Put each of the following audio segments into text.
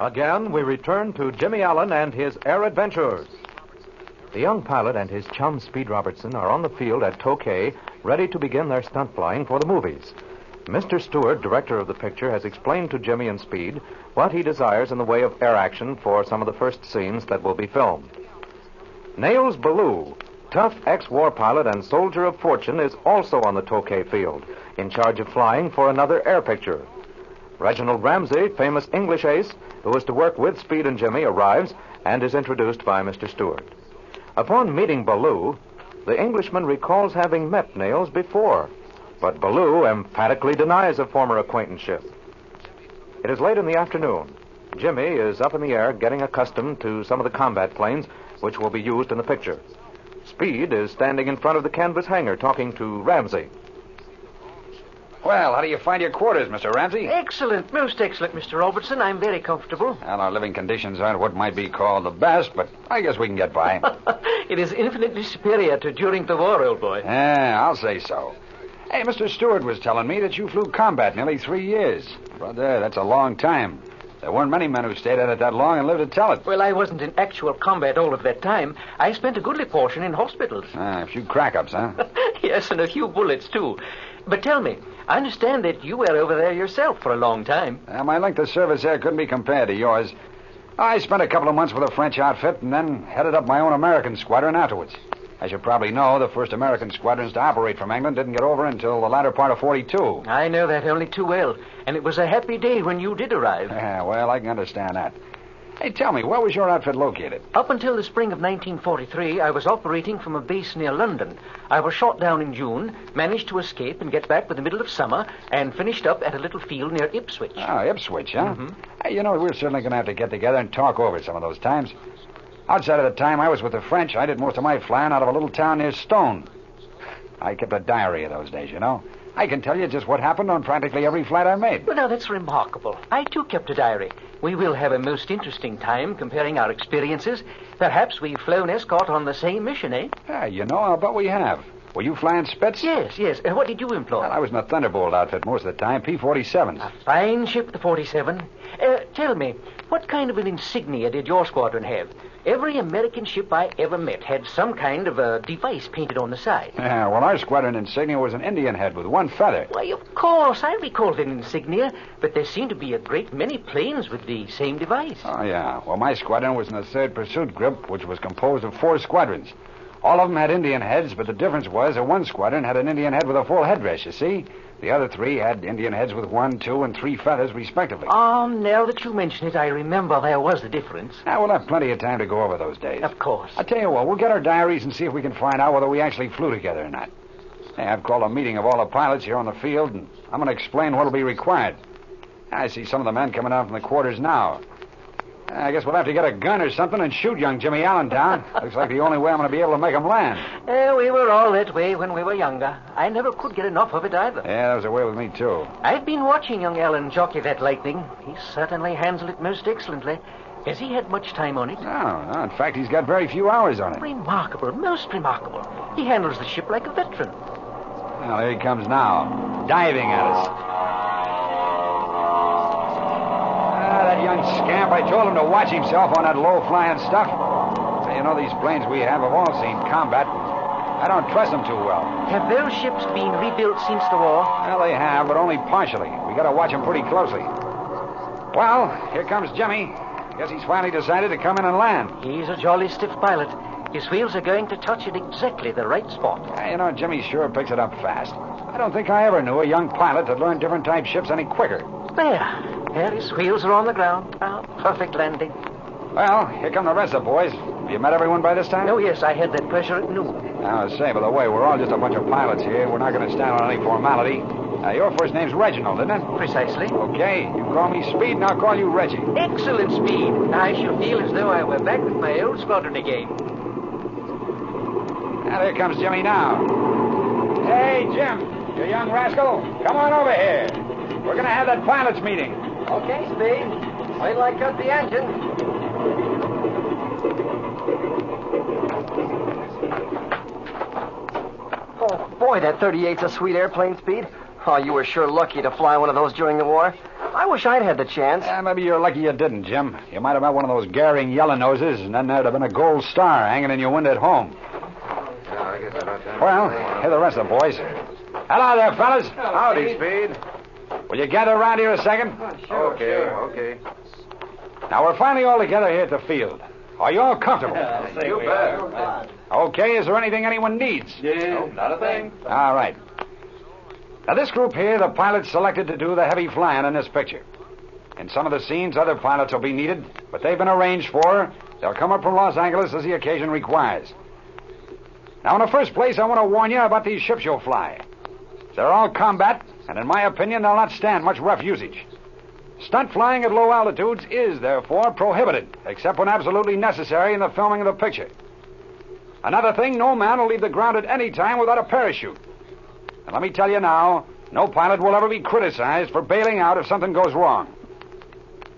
Again, we return to Jimmy Allen and his air adventures. The young pilot and his chum, Speed Robertson, are on the field at Tokay, ready to begin their stunt flying for the movies. Mr. Stewart, director of the picture, has explained to Jimmy and Speed what he desires in the way of air action for some of the first scenes that will be filmed. Nails Ballou, tough ex-war pilot and soldier of fortune, is also on the Tokay field, in charge of flying for another air picture. Reginald Ramsey, famous English ace, who is to work with Speed and Jimmy, arrives and is introduced by Mr. Stewart. Upon meeting Ballou, the Englishman recalls having met Nails before, but Ballou emphatically denies a former acquaintanceship. It is late in the afternoon. Jimmy is up in the air getting accustomed to some of the combat planes which will be used in the picture. Speed is standing in front of the canvas hangar talking to Ramsey. Well, how do you find your quarters, Mr. Ramsey? Excellent, most excellent, Mr. Robertson. I'm very comfortable. Well, our living conditions aren't what might be called the best, but I guess we can get by. It is infinitely superior to during the war, old boy. Yeah, I'll say so. Hey, Mr. Stewart was telling me that you flew combat nearly 3 years. Brother, that's a long time. There weren't many men who stayed at it that long and lived to tell it. Well, I wasn't in actual combat all of that time. I spent a goodly portion in hospitals. A few crack-ups, huh? Yes, and a few bullets, too. But tell me, I understand that you were over there yourself for a long time. My length of service there couldn't be compared to yours. I spent a couple of months with a French outfit and then headed up my own American squadron afterwards. As you probably know, the first American squadrons to operate from England didn't get over until the latter part of 42. I know that only too well. And it was a happy day when you did arrive. Yeah, well, I can understand that. Hey, tell me, where was your outfit located? Up until the spring of 1943, I was operating from a base near London. I was shot down in June, managed to escape and get back with the middle of summer, and finished up at a little field near Ipswich. Oh, Ipswich, huh? Mm-hmm. Hey, you know, we're certainly going to have to get together and talk over some of those times. Outside of the time I was with the French, I did most of my flying out of a little town near Stone. I kept a diary of those days, you know. I can tell you just what happened on practically every flight I made. Well, now, that's remarkable. I, too, kept a diary. We will have a most interesting time comparing our experiences. Perhaps we've flown escort on the same mission, eh? Yeah, you know, I'll bet we have. Were you flying Spitz? Yes. What did you employ? Well, I was in the Thunderbolt outfit most of the time, P-47s. A fine ship, the 47. Tell me, what kind of an insignia did your squadron have? Every American ship I ever met had some kind of a device painted on the side. Yeah, well, our squadron insignia was an Indian head with one feather. Why, of course, I recalled an insignia, but there seemed to be a great many planes with the same device. Oh, yeah. Well, my squadron was in the 3rd Pursuit Group, which was composed of 4 squadrons. All of them had Indian heads, but the difference was that one squadron had an Indian head with a full headdress, you see. The other 3 had Indian heads with 1, 2, and 3 feathers, respectively. Now that you mention it, I remember there was a difference. Now, we'll have plenty of time to go over those days. Of course. I'll tell you what, we'll get our diaries and see if we can find out whether we actually flew together or not. Hey, I've called a meeting of all the pilots here on the field, and I'm going to explain what'll be required. I see some of the men coming out from the quarters now. I guess we'll have to get a gun or something and shoot young Jimmy Allen down. Looks like the only way I'm going to be able to make him land. We were all that way when we were younger. I never could get enough of it either. Yeah, that was the way with me, too. I've been watching young Allen jockey that Lightning. He certainly handled it most excellently. Has he had much time on it? No. In fact, he's got very few hours on it. Remarkable, most remarkable. He handles the ship like a veteran. Well, here he comes now, diving at us. That young scamp, I told him to watch himself on that low-flying stuff. You know, these planes we have all seen combat. I don't trust them too well. Have those ships been rebuilt since the war? Well, they have, but only partially. We got to watch them pretty closely. Well, here comes Jimmy. I guess he's finally decided to come in and land. He's a jolly stiff pilot. His wheels are going to touch at exactly the right spot. You know, Jimmy sure picks it up fast. I don't think I ever knew a young pilot that learned different type ships any quicker. There, his wheels are on the ground. Perfect landing. Well, here come the rest of the boys. Have you met everyone by this time? Oh, yes, I had that pleasure at noon. Now, say, by the way, we're all just a bunch of pilots here. We're not going to stand on any formality. Your first name's Reginald, isn't it? Precisely. Okay, you call me Speed, and I'll call you Reggie. Excellent, Speed. I shall feel as though I were back with my old squadron again. Now, there comes Jimmy now. Hey, Jim, you young rascal, come on over here. We're going to have that pilots' meeting. Okay, Speed. Wait till I cut the engine. Oh, boy, that 38's a sweet airplane, Speed. Oh, you were sure lucky to fly one of those during the war. I wish I'd had the chance. Yeah, maybe you're lucky you didn't, Jim. You might have met one of those Garing yellow noses, and then there'd have been a gold star hanging in your window at home. Yeah, I guess about that. Well, here are the rest of the boys. Hello there, fellas. Howdy, Speed. Will you gather around here a second? Okay. Now, we're finally all together here at the field. Are you all comfortable? You bet. Okay, is there anything anyone needs? No, not a thing. All right. Now, this group here, the pilots selected to do the heavy flying in this picture. In some of the scenes, other pilots will be needed, but they've been arranged for. They'll come up from Los Angeles as the occasion requires. Now, in the first place, I want to warn you about these ships you'll fly. They're all combat, and in my opinion, they'll not stand much rough usage. Stunt flying at low altitudes is, therefore, prohibited, except when absolutely necessary in the filming of the picture. Another thing, no man will leave the ground at any time without a parachute. And let me tell you now, no pilot will ever be criticized for bailing out if something goes wrong.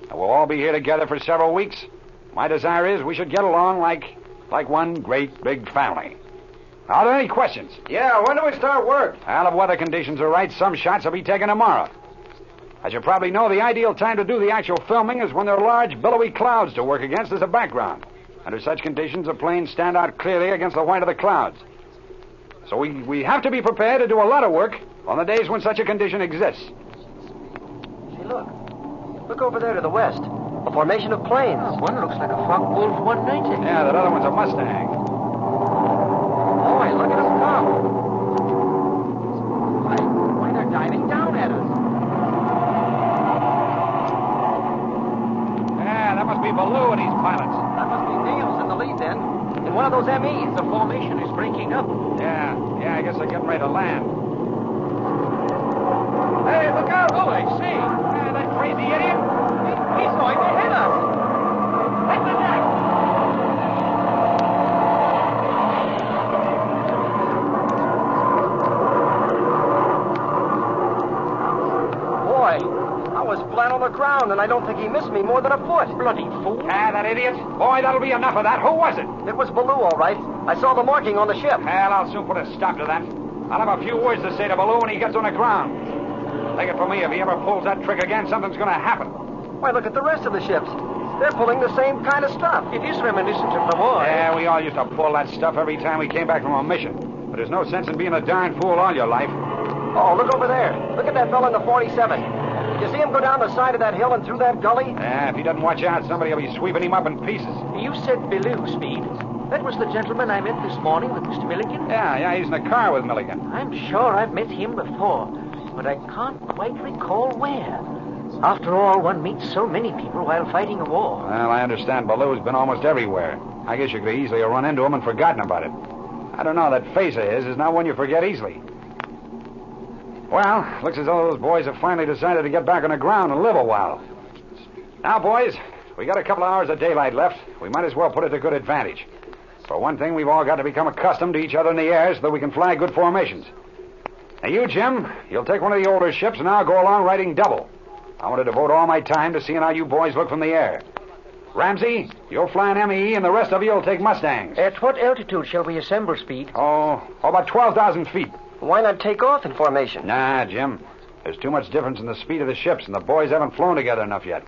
And we'll all be here together for several weeks. My desire is we should get along like one great big family. Are there any questions? Yeah, when do we start work? Well, if weather conditions are right, some shots will be taken tomorrow. As you probably know, the ideal time to do the actual filming is when there are large, billowy clouds to work against as a background. Under such conditions, the planes stand out clearly against the white of the clouds. So we have to be prepared to do a lot of work on the days when such a condition exists. See, look. Look over there to the west. A formation of planes. One looks like a Focke-Wulf 190. Yeah, that other one's a Mustang. Boy, look at them come. Why, they're diving down at us. Yeah, that must be Ballou and his pilots. That must be Niels in the lead, then. In one of those MEs. The formation is breaking up. Yeah, I guess they're getting ready to land. Hey, look out. Oh, I see. Yeah, that crazy idiot. He's going to hit us. Hit the deck. Boy, I was flat on the ground, and I don't think he missed me more than a foot. Bloody fool. Ah, that idiot. Boy, that'll be enough of that. Who was it? It was Ballou, all right. I saw the marking on the ship. Well, I'll soon put a stop to that. I'll have a few words to say to Ballou when he gets on the ground. Take it from me, if he ever pulls that trick again, something's going to happen. Why, look at the rest of the ships. They're pulling the same kind of stuff. It is reminiscent of the war. Yeah, we all used to pull that stuff every time we came back from a mission. But there's no sense in being a darn fool all your life. Oh, look over there. Look at that fellow in the 47. You see him go down the side of that hill and through that gully? Yeah, if he doesn't watch out, somebody will be sweeping him up in pieces. You said Ballou, Speed. That was the gentleman I met this morning with Mr. Milligan? Yeah, he's in the car with Milligan. I'm sure I've met him before, but I can't quite recall where. After all, one meets so many people while fighting a war. Well, I understand Ballou's been almost everywhere. I guess you could easily have run into him and forgotten about it. I don't know, that face of his is not one you forget easily. Well, looks as though those boys have finally decided to get back on the ground and live a while. Now, boys, we got a couple of hours of daylight left. We might as well put it to good advantage. For one thing, we've all got to become accustomed to each other in the air so that we can fly good formations. Now, you, Jim, you'll take one of the older ships, and I'll go along riding double. I want to devote all my time to seeing how you boys look from the air. Ramsey, you'll fly an ME, and the rest of you will take Mustangs. At what altitude shall we assemble, Speed? Oh, about 12,000 feet. Why not take off in formation? Nah, Jim. There's too much difference in the speed of the ships, and the boys haven't flown together enough yet.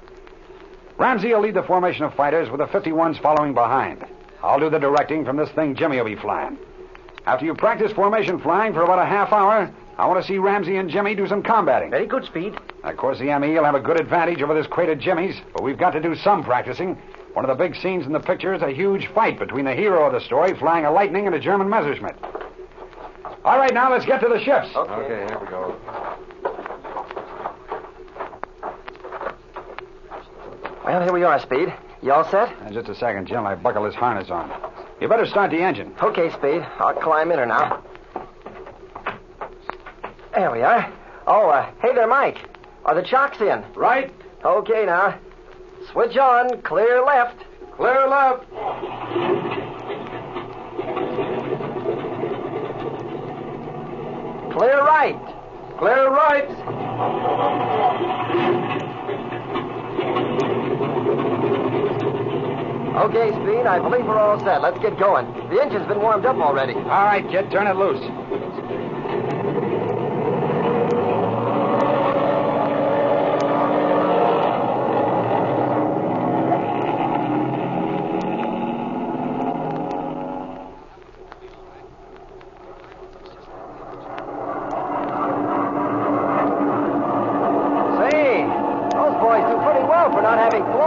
Ramsey will lead the formation of fighters with the 51s following behind. I'll do the directing from this thing Jimmy will be flying. After you practice formation flying for about a half hour, I want to see Ramsey and Jimmy do some combating. Very good, Speed. Of course, the ME will have a good advantage over this crate of Jimmy's, but we've got to do some practicing. One of the big scenes in the picture is a huge fight between the hero of the story flying a Lightning and a German Messerschmitt. All right, now let's get to the ships. Okay, here we go. Well, here we are, Speed. You all set? Just a second, Jim. I buckle this harness on. You better start the engine. Okay, Speed. I'll climb in her now. There we are. Oh, hey there, Mike. Are the chocks in? Right. Okay, now. Switch on. Clear left. Clear left. Clear right. Clear right. Okay, Speed. I believe we're all set. Let's get going. The engine's been warmed up already. All right, kid. Turn it loose.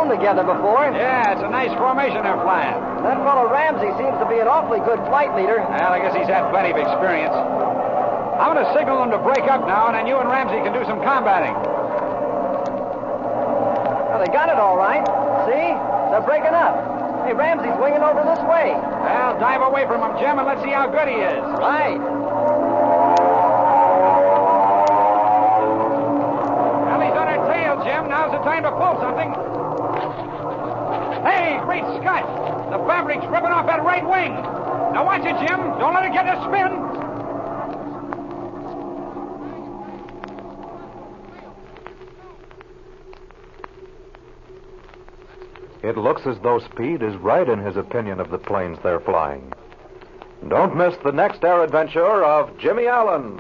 flown together before. Yeah, it's a nice formation they're flying. That fellow Ramsey seems to be an awfully good flight leader. Well, I guess he's had plenty of experience. I'm going to signal them to break up now, and then you and Ramsey can do some combating. Well, they got it all right. See? They're breaking up. Hey, Ramsey's winging over this way. Well, dive away from him, Jim, and let's see how good he is. Right. Well, he's on our tail, Jim. Now's the time to pull something. Hey, great Scott! The fabric's ripping off that right wing. Now watch it, Jim. Don't let it get a spin. It looks as though Speed is right in his opinion of the planes they're flying. Don't miss the next air adventure of Jimmy Allen.